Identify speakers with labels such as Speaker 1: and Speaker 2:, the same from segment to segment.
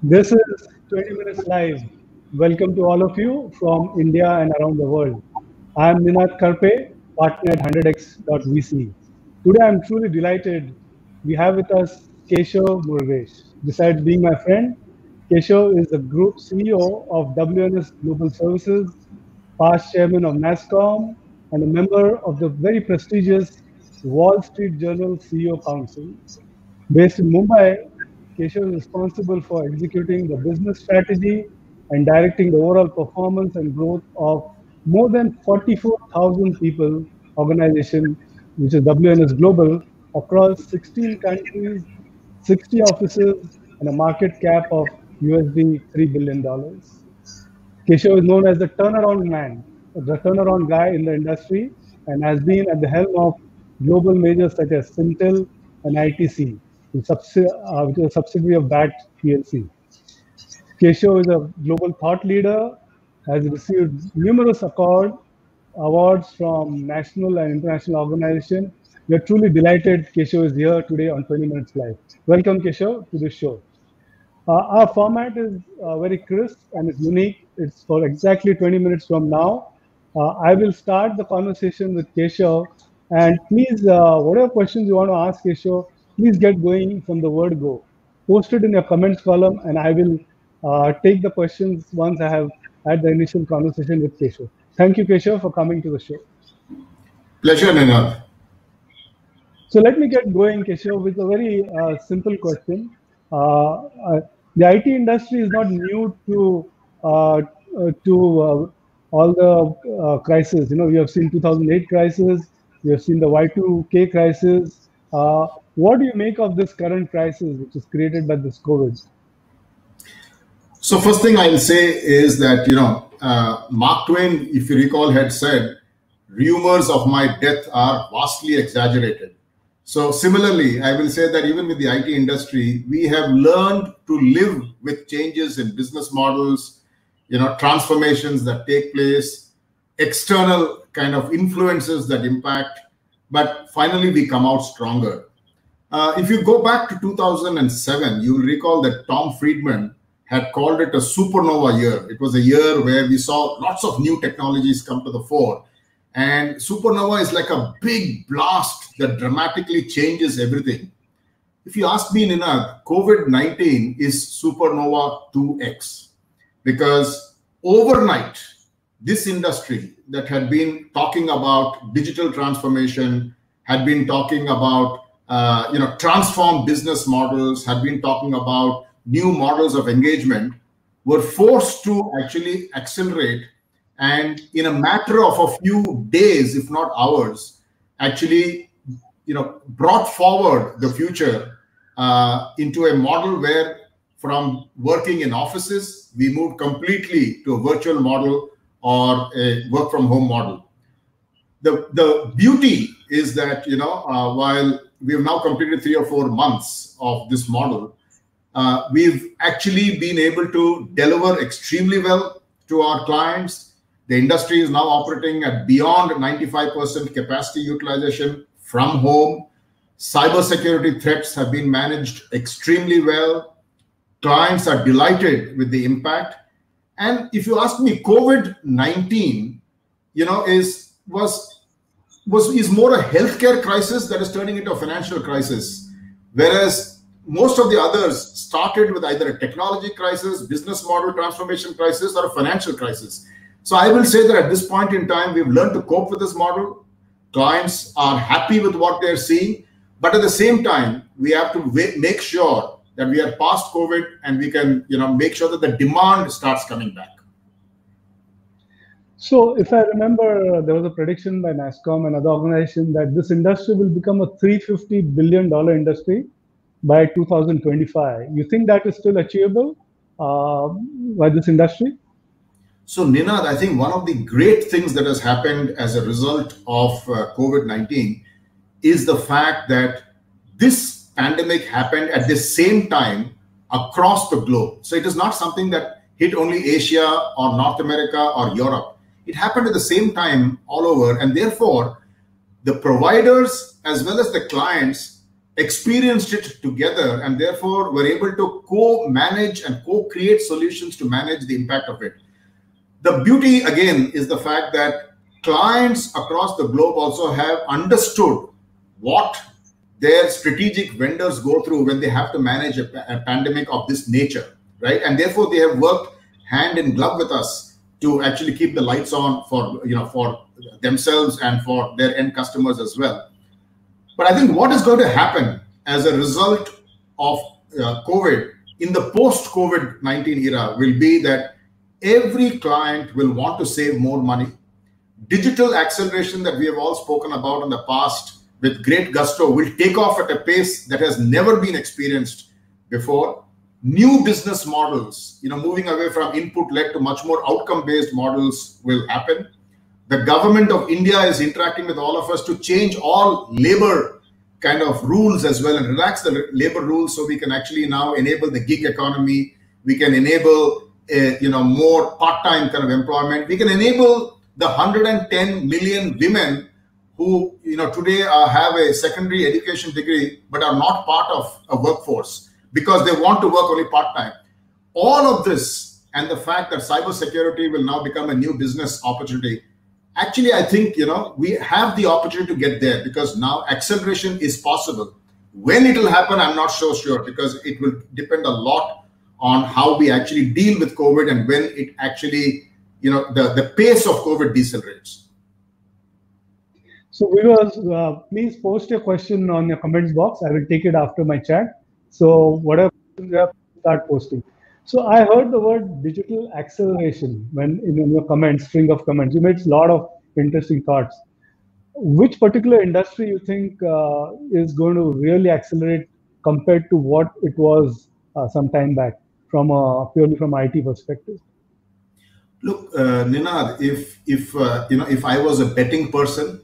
Speaker 1: This is 20 Minutes Live. Welcome to all of you from India and around the world. I am Ninad Karpe, partner at 100x.vc. Today I'm truly delighted. We have with us Keshav Murugesh. Besides being my friend, Keshav is the Group CEO of WNS Global Services, past chairman of NASSCOM, and a member of the very prestigious Wall Street Journal CEO Council. Based in Mumbai, Keshav is responsible for executing the business strategy and directing the overall performance and growth of more than 44,000 people organization, which is WNS Global, across 16 countries, 60 offices, and a market cap of USD $3 billion. Keshav is known as the turnaround man, the turnaround guy in the industry, and has been at the helm of global majors such as Syntel and ITC, which is a subsidiary of BAT PLC. Keshav is a global thought leader, has received numerous awards from national and international organizations. We are truly delighted Keshav is here today on 20 Minutes Live. Welcome, Keshav, to this show. Our format is very crisp and it's unique. It's for exactly 20 minutes from now. I will start the conversation with Keshav. And please, whatever questions you want to ask Keshav, please get going from the word go. Post it in your comments column, and I will take the questions once I have had the initial conversation with Keshav. Thank you, Keshav, for coming to the show.
Speaker 2: Pleasure, Ninad.
Speaker 1: So let me get going, Keshav, with a very simple question. The IT industry is not new to all the crises. You know, we have seen 2008 crisis, we have seen the Y2K crisis. What do you make of this current crisis, which is created by this COVID?
Speaker 2: So first thing I'll say is that, Mark Twain, if you recall, had said, rumors of my death are vastly exaggerated. So similarly, I will say that even with the IT industry, we have learned to live with changes in business models, transformations that take place, external kind of influences that impact, but finally we come out stronger. If you go back to 2007, you will recall that Tom Friedman had called it a supernova year. It was a year where we saw lots of new technologies come to the fore. And supernova is like a big blast that dramatically changes everything. If you ask me, Ninad, COVID-19 is supernova 2x. Because overnight, this industry that had been talking about digital transformation, had been talking about transform business models, had been talking about new models of engagement, were forced to actually accelerate, and in a matter of a few days, if not hours, actually brought forward the future into a model where from working in offices, we moved completely to a virtual model or a work from home model. The beauty is that, while we have now completed 3 or 4 months of this model, we've actually been able to deliver extremely well to our clients. The industry is now operating at beyond 95% capacity utilization from home. Cybersecurity threats have been managed extremely well. Clients are delighted with the impact. And if you ask me, COVID-19, is more a healthcare crisis that is turning into a financial crisis, whereas most of the others started with either a technology crisis, business model transformation crisis, or a financial crisis. So I will say that at this point in time, we've learned to cope with this model. Clients are happy with what they're seeing, but at the same time, we have to make sure that we are past COVID and we can, make sure that the demand starts coming back.
Speaker 1: So if I remember, there was a prediction by NASSCOM and other organizations that this industry will become a $350 billion industry by 2025. You think that is still achievable by this industry?
Speaker 2: So Ninad, I think one of the great things that has happened as a result of COVID-19 is the fact that this pandemic happened at the same time across the globe. So it is not something that hit only Asia or North America or Europe. It happened at the same time all over, and therefore the providers as well as the clients experienced it together, and therefore were able to co-manage and co-create solutions to manage the impact of it. The beauty, again, is the fact that clients across the globe also have understood what their strategic vendors go through when they have to manage a pandemic of this nature, right? And therefore, they have worked hand in glove with us to actually keep the lights on for themselves and for their end customers as well. But I think what is going to happen as a result of COVID in the post-COVID-19 era will be that every client will want to save more money. Digital acceleration that we have all spoken about in the past with great gusto will take off at a pace that has never been experienced before. New business models, moving away from input-led to much more outcome-based models will happen. The government of India is interacting with all of us to change all labor kind of rules as well and relax the labor rules so we can actually now enable the gig economy. We can enable more part-time kind of employment. We can enable the 110 million women who today have a secondary education degree but are not part of a workforce because they want to work only part-time. All of this and the fact that cybersecurity will now become a new business opportunity, actually, I think, we have the opportunity to get there because now acceleration is possible. When it will happen, I'm not so sure because it will depend a lot on how we actually deal with COVID and when it actually, the pace of COVID decelerates.
Speaker 1: So viewers, please post your question on your comments box. I will take it after my chat. So whatever you have, start posting. So I heard the word digital acceleration when in your comments, string of comments. You made a lot of interesting thoughts. Which particular industry you think is going to really accelerate compared to what it was some time back from purely from IT perspective?
Speaker 2: Look, Ninad, if I was a betting person,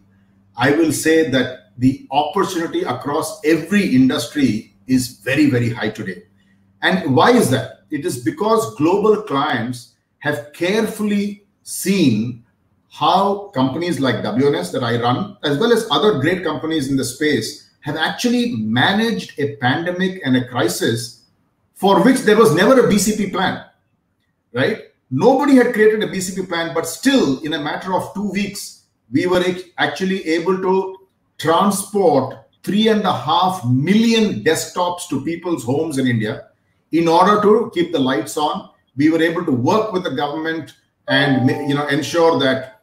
Speaker 2: I will say that the opportunity across every industry is very, very high today. And why is that? It is because global clients have carefully seen how companies like WNS that I run, as well as other great companies in the space, have actually managed a pandemic and a crisis for which there was never a BCP plan, right? Nobody had created a BCP plan, but still in a matter of 2 weeks, we were actually able to transport 3.5 million desktops to people's homes in India in order to keep the lights on. We were able to work with the government and ensure that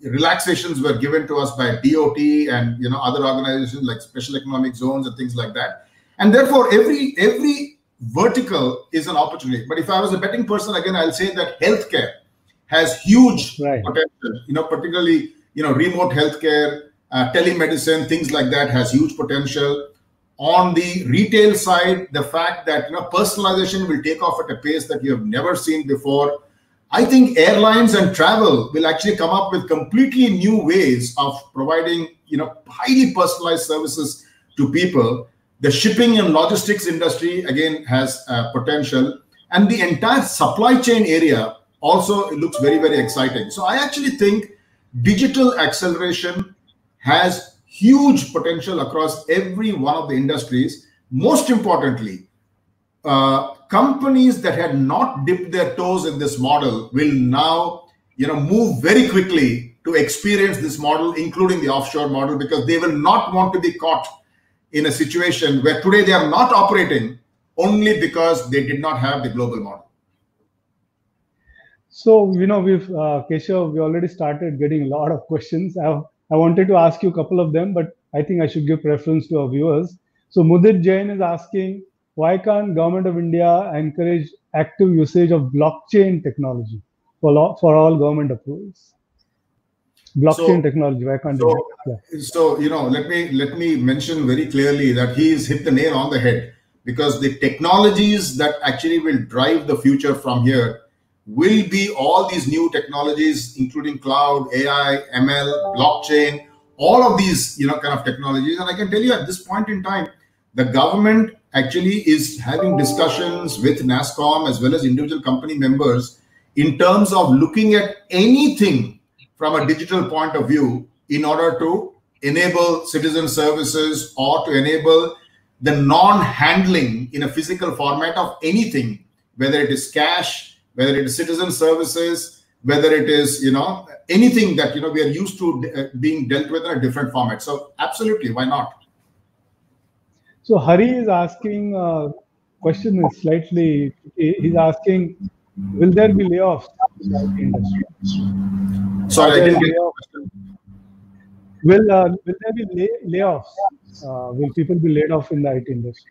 Speaker 2: relaxations were given to us by DOT and other organizations like special economic zones and things like that. And therefore, every vertical is an opportunity. But if I was a betting person, again, I'll say that healthcare has huge potential, particularly, remote healthcare, telemedicine, things like that has huge potential. On the retail side, the fact that, personalization will take off at a pace that you have never seen before. I think airlines and travel will actually come up with completely new ways of providing, highly personalized services to people. The shipping and logistics industry, again, has potential. And the entire supply chain area also looks very, very exciting. So I actually think digital acceleration has huge potential across every one of the industries. Most importantly, companies that had not dipped their toes in this model will now, move very quickly to experience this model, including the offshore model, because they will not want to be caught in a situation where today they are not operating only because they did not have the global model.
Speaker 1: So, we've, Keshav, we already started getting a lot of questions. I wanted to ask you a couple of them, but I think I should give preference to our viewers. So, Mudit Jain is asking, why can't Government of India encourage active usage of blockchain technology for all government approvals? Blockchain technology, why can't
Speaker 2: So, let me mention very clearly that he's hit the nail on the head, because the technologies that actually will drive the future from here will be all these new technologies, including cloud, AI, ML, blockchain, all of these, kind of technologies. And I can tell you at this point in time, the government actually is having discussions with NASSCOM as well as individual company members in terms of looking at anything from a digital point of view in order to enable citizen services or to enable the non-handling in a physical format of anything, whether it is cash, whether it is citizen services, whether it is, anything that, we are used to being dealt with in a different format. So absolutely, why not?
Speaker 1: So Hari is asking, question is slightly, he's asking, will there be layoffs in the IT industry?
Speaker 2: Sorry, I didn't get
Speaker 1: Will there be layoffs? Will people be laid off in the IT industry?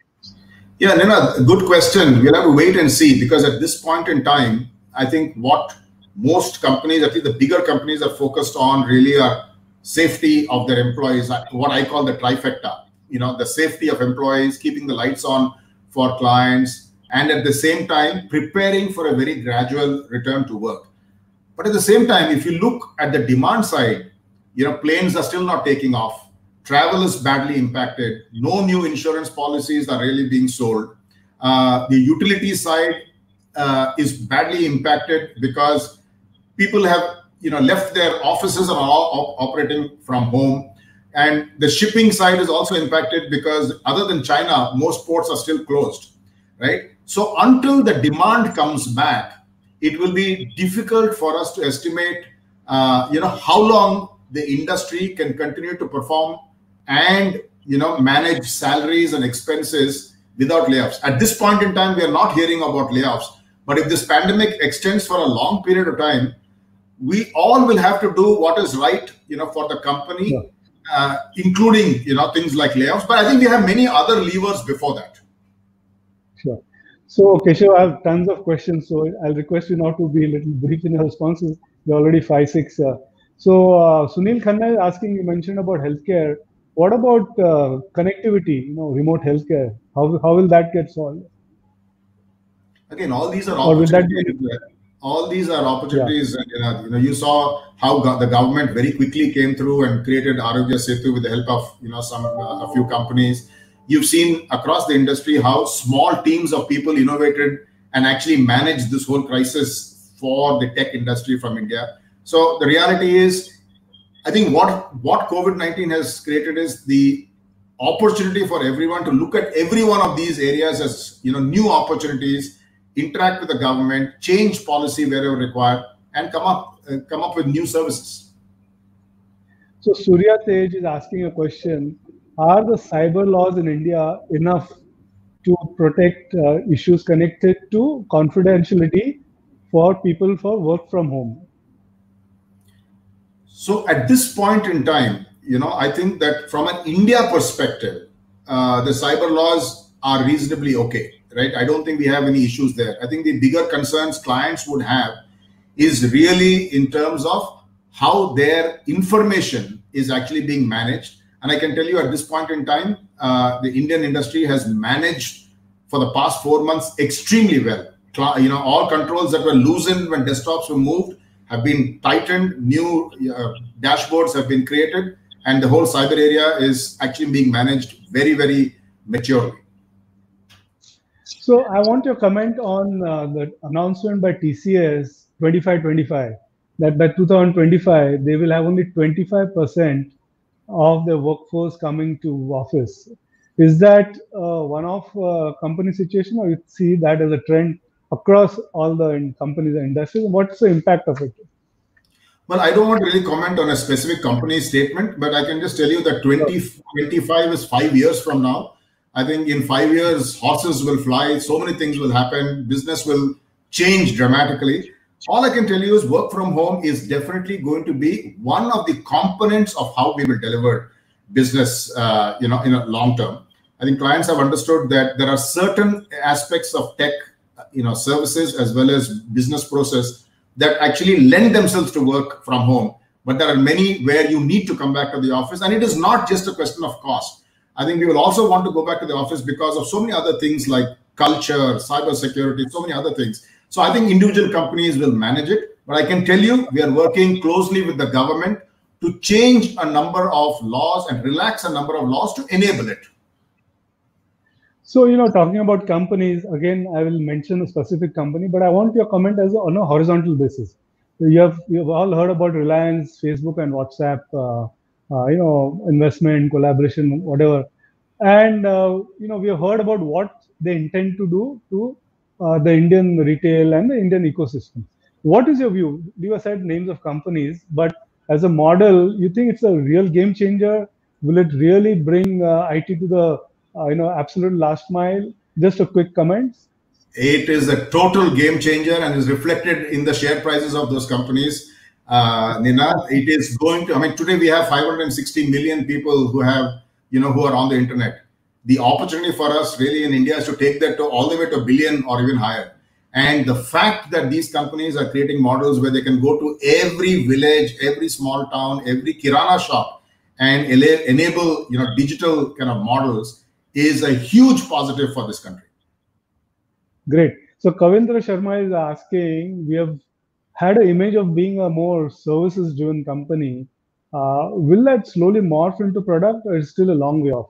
Speaker 2: Yeah, Nina, good question. We'll have to wait and see, because at this point in time, I think what most companies, at least the bigger companies, are focused on really are safety of their employees, what I call the trifecta. The safety of employees, keeping the lights on for clients, and at the same time preparing for a very gradual return to work. But at the same time, if you look at the demand side, planes are still not taking off. Travel is badly impacted. No new insurance policies are really being sold. The utility side is badly impacted because people have left their offices and are all operating from home. And the shipping side is also impacted because other than China, most ports are still closed, right? So until the demand comes back, it will be difficult for us to estimate, how long the industry can continue to perform and, manage salaries and expenses without layoffs. At this point in time, we are not hearing about layoffs. But if this pandemic extends for a long period of time, we all will have to do what is right, for the company.
Speaker 1: Sure.
Speaker 2: Including, things like layoffs. But I think we have many other levers before that.
Speaker 1: Sure. So, Keshav, I have tons of questions. So I'll request you not to be a little brief in your responses. You're already 5-6. Sunil Khanna is asking, you mentioned about healthcare. What about connectivity, remote healthcare? How will that get solved?
Speaker 2: Again, all these are opportunities. All these are opportunities. Yeah. You saw how the government very quickly came through and created Arogya Setu with the help of a few companies. You've seen across the industry how small teams of people innovated and actually managed this whole crisis for the tech industry from India. So the reality is, I think what COVID-19 has created is the opportunity for everyone to look at every one of these areas as new opportunities, interact with the government, change policy wherever required, and come up with new services.
Speaker 1: So Surya Tej is asking a question: are the cyber laws in India enough to protect issues connected to confidentiality for people for work from home?
Speaker 2: So at this point in time, I think that from an India perspective, the cyber laws are reasonably okay. Right? I don't think we have any issues there. I think the bigger concerns clients would have is really in terms of how their information is actually being managed. And I can tell you at this point in time, the Indian industry has managed for the past 4 months extremely well. All controls that were loosened when desktops were moved have been tightened, new dashboards have been created, and the whole cyber area is actually being managed very, very maturely.
Speaker 1: So I want your comment on the announcement by TCS 25-25 that by 2025 they will have only 25% of the workforce coming to office. Is that one-off company situation, or you see that as a trend across all the companies and industries? What's the impact of it?
Speaker 2: Well, I don't want to really comment on a specific company statement, but I can just tell you that 2025 is 5 years from now. I think in 5 years, horses will fly, so many things will happen, business will change dramatically. All I can tell you is work from home is definitely going to be one of the components of how we will deliver business, in a long term. I think clients have understood that there are certain aspects of tech, services as well as business process that actually lend themselves to work from home. But there are many where you need to come back to the office, and it is not just a question of cost. I think we will also want to go back to the office because of so many other things like culture, cybersecurity, so many other things. So I think individual companies will manage it. But I can tell you, we are working closely with the government to change a number of laws and relax a number of laws to enable it.
Speaker 1: So, talking about companies, again, I will mention a specific company, but I want your comment on a horizontal basis. You've all heard about Reliance, Facebook, and WhatsApp investment, collaboration, whatever. And we have heard about what they intend to do to the Indian retail and the Indian ecosystem. What is your view? You have said names of companies, but as a model, you think it's a real game changer? Will it really bring IT to the absolute last mile? Just a quick comment.
Speaker 2: It is a total game changer and is reflected in the share prices of those companies. Nina, it is going to, I mean, today we have 560 million people who have, who are on the internet. The opportunity for us really in India is to take that to all the way to a billion or even higher. And the fact that these companies are creating models where they can go to every village, every small town, every kirana shop and enable, digital kind of models is a huge positive for this country.
Speaker 1: Great. So Kavindra Sharma is asking, we have had an image of being a more services-driven company. Will that slowly morph into product, or is still a long way off?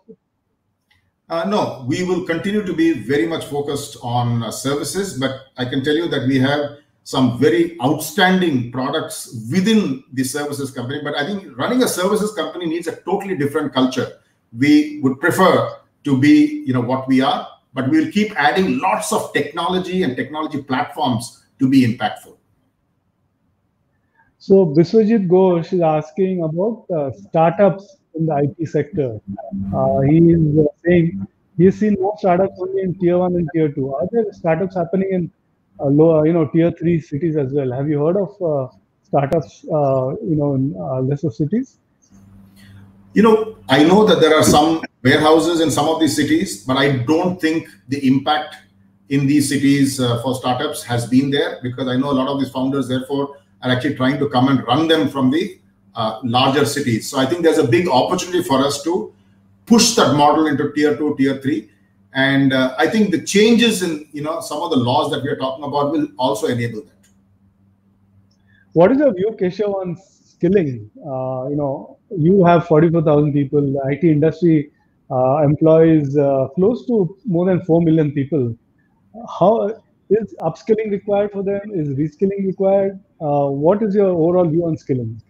Speaker 2: No, we will continue to be very much focused on services, but I can tell you that we have some very outstanding products within the services company. But I think running a services company needs a totally different culture. We would prefer to be, what we are, but we'll keep adding lots of technology and technology platforms to be impactful.
Speaker 1: So Biswajit Ghosh is asking about startups in the IT sector. He is saying he's seen more startups only in tier 1 and tier 2. Are there startups happening in lower, tier 3 cities as well? Have you heard of startups, in lesser cities?
Speaker 2: I know that there are some warehouses in some of these cities, but I don't think the impact in these cities for startups has been there, because I know a lot of these founders, therefore, are actually trying to come and run them from the larger cities. So I think there's a big opportunity for us to push that model into tier 2, tier 3. And I think the changes in some of the laws that we are talking about will also enable that.
Speaker 1: What is your view, Keshav, on skilling? You have 44,000 people. The IT industry employs close to more than 4 million people. How is upskilling required for them? Is reskilling required? What is your overall view on skilling?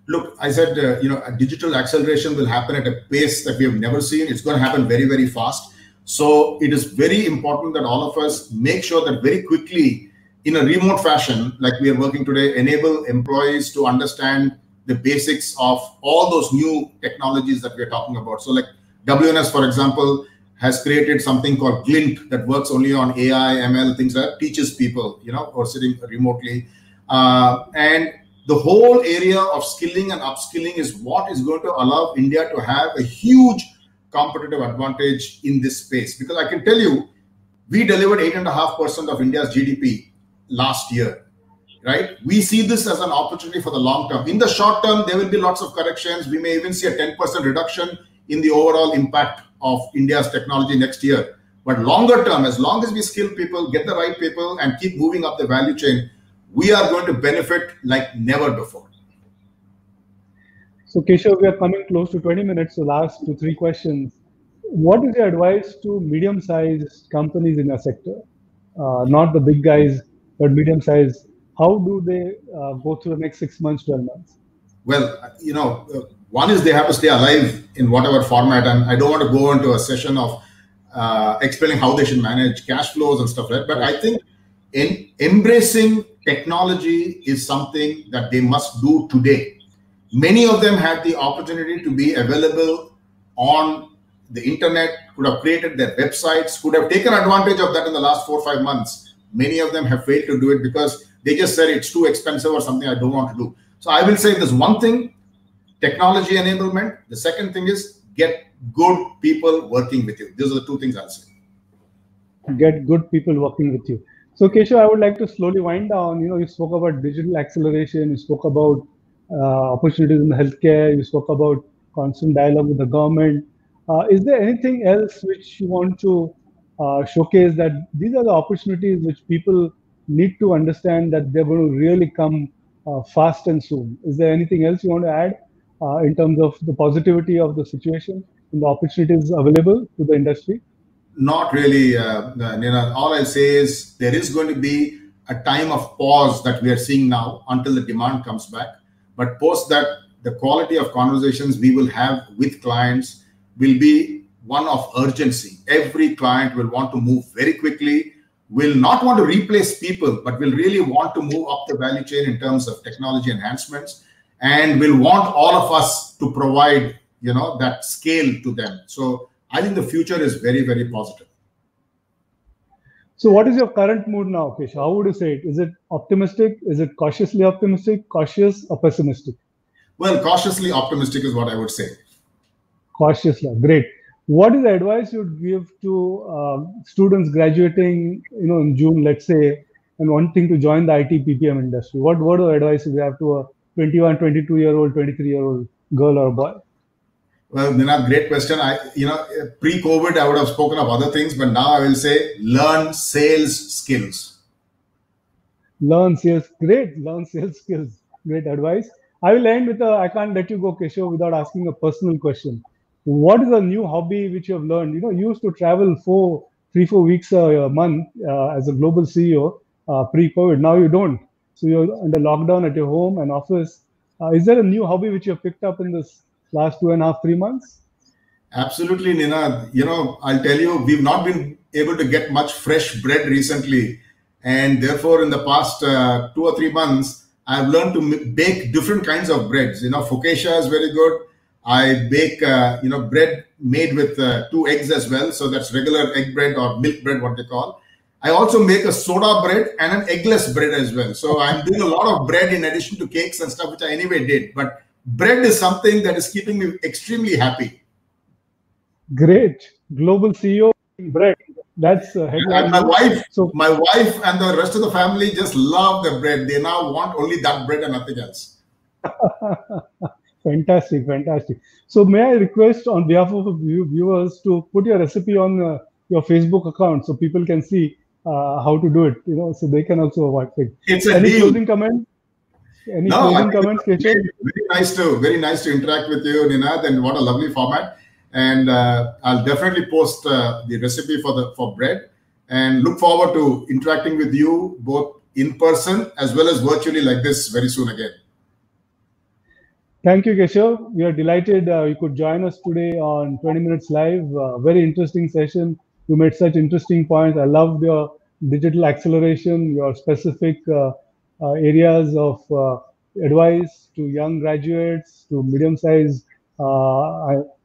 Speaker 2: Look, I said, a digital acceleration will happen at a pace that we have never seen. It's going to happen very, very fast. So it is very important that all of us make sure that very quickly, in a remote fashion, like we are working today, enable employees to understand the basics of all those new technologies that we are talking about. So like WNS, for example, has created something called Glint that works only on AI, ML, things like that, teaches people, who are sitting remotely. And the whole area of skilling and upskilling is what is going to allow India to have a huge competitive advantage in this space. Because I can tell you, we delivered 8.5% of India's GDP last year, right? We see this as an opportunity for the long term. In the short term, there will be lots of corrections. We may even see a 10% reduction in the overall impact of India's technology next year. But longer term, as long as we skill people, get the right people, and keep moving up the value chain, we are going to benefit like never before.
Speaker 1: So Keshav, we are coming close to 20 minutes, so last 2-3 questions. What is your advice to medium-sized companies in your sector? Not the big guys, but medium-sized. How do they go through the next 6 months, 12 months?
Speaker 2: Well, one is they have to stay alive in whatever format. And I don't want to go into a session of explaining how they should manage cash flows and stuff like that. But I think embracing technology is something that they must do today. Many of them had the opportunity to be available on the internet, could have created their websites, could have taken advantage of that in the last 4 or 5 months. Many of them have failed to do it because they just said it's too expensive or something I don't want to do. So I will say there's one thing, technology enablement. The second thing is get good people working with you. These are the two things I'll say.
Speaker 1: Get good people working with you. So Keshav, I would like to slowly wind down. You spoke about digital acceleration. You spoke about opportunities in healthcare. You spoke about constant dialogue with the government. Is there anything else which you want to showcase that these are the opportunities which people need to understand that they're going to really come fast and soon? Is there anything else you want to add in terms of the positivity of the situation and the opportunities available to the industry?
Speaker 2: Not really, Nina. All I'll say is there is going to be a time of pause that we are seeing now until the demand comes back. But post that, the quality of conversations we will have with clients will be one of urgency. Every client will want to move very quickly, will not want to replace people, but will really want to move up the value chain in terms of technology enhancements, and will want all of us to provide, that scale to them. So I think the future is very, very positive.
Speaker 1: So what is your current mood now, Keshav? How would you say it? Is it optimistic? Is it cautiously optimistic, cautious, or pessimistic?
Speaker 2: Well, cautiously optimistic is what I would say.
Speaker 1: Cautiously, great. What is the advice you'd give to students graduating, in June, let's say, and wanting to join the IT PPM industry? What word of advice would you have to a 21, 22-year-old, 23-year-old girl or boy?
Speaker 2: Well, Ninad, great question. Pre-COVID, I would have spoken of other things, but now I will say learn sales skills.
Speaker 1: Learn sales, great. Learn sales skills, great advice. I will end with I can't let you go, Keshav, without asking a personal question. What is a new hobby which you have learned? You used to travel 3-4 weeks a month as a global CEO pre-COVID. Now you don't. So you're under lockdown at your home and office. Is there a new hobby which you have picked up in this last 2.5-3 months?
Speaker 2: Absolutely, Ninad. I'll tell you, we've not been able to get much fresh bread recently. And therefore, in the past 2 or 3 months, I've learned to bake different kinds of breads. Focaccia is very good. I bake, bread made with 2 eggs as well. So that's regular egg bread or milk bread, what they call. I also make a soda bread and an eggless bread as well. So I'm doing a lot of bread in addition to cakes and stuff, which I anyway did. But bread is something that is keeping me extremely happy.
Speaker 1: Great. Global CEO bread. That's a headline.
Speaker 2: And my wife and the rest of the family just love the bread. They now want only that bread and nothing else.
Speaker 1: Fantastic, fantastic. So may I request on behalf of viewers to put your recipe on your Facebook account so people can see how to do it, so they can also watch it.
Speaker 2: It's a
Speaker 1: Any
Speaker 2: deal.
Speaker 1: Closing comment? Any closing comments, Keshav?
Speaker 2: Very nice to interact with you, Ninad, and what a lovely format. And I'll definitely post the recipe for bread, and look forward to interacting with you both in person as well as virtually like this very soon again.
Speaker 1: Thank you, Keshav. We are delighted you could join us today on 20 Minutes Live. Very interesting session. You made such interesting points. I loved your digital acceleration, your specific areas of advice to young graduates, to medium-sized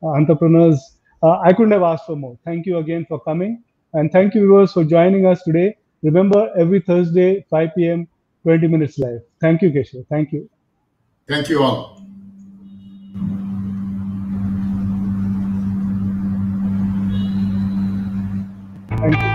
Speaker 1: entrepreneurs. I couldn't have asked for more. Thank you again for coming. And thank you, viewers, for joining us today. Remember, every Thursday, 5 p.m., 20 Minutes Live. Thank you, Keshav. Thank you.
Speaker 2: Thank you all.
Speaker 1: Thank you.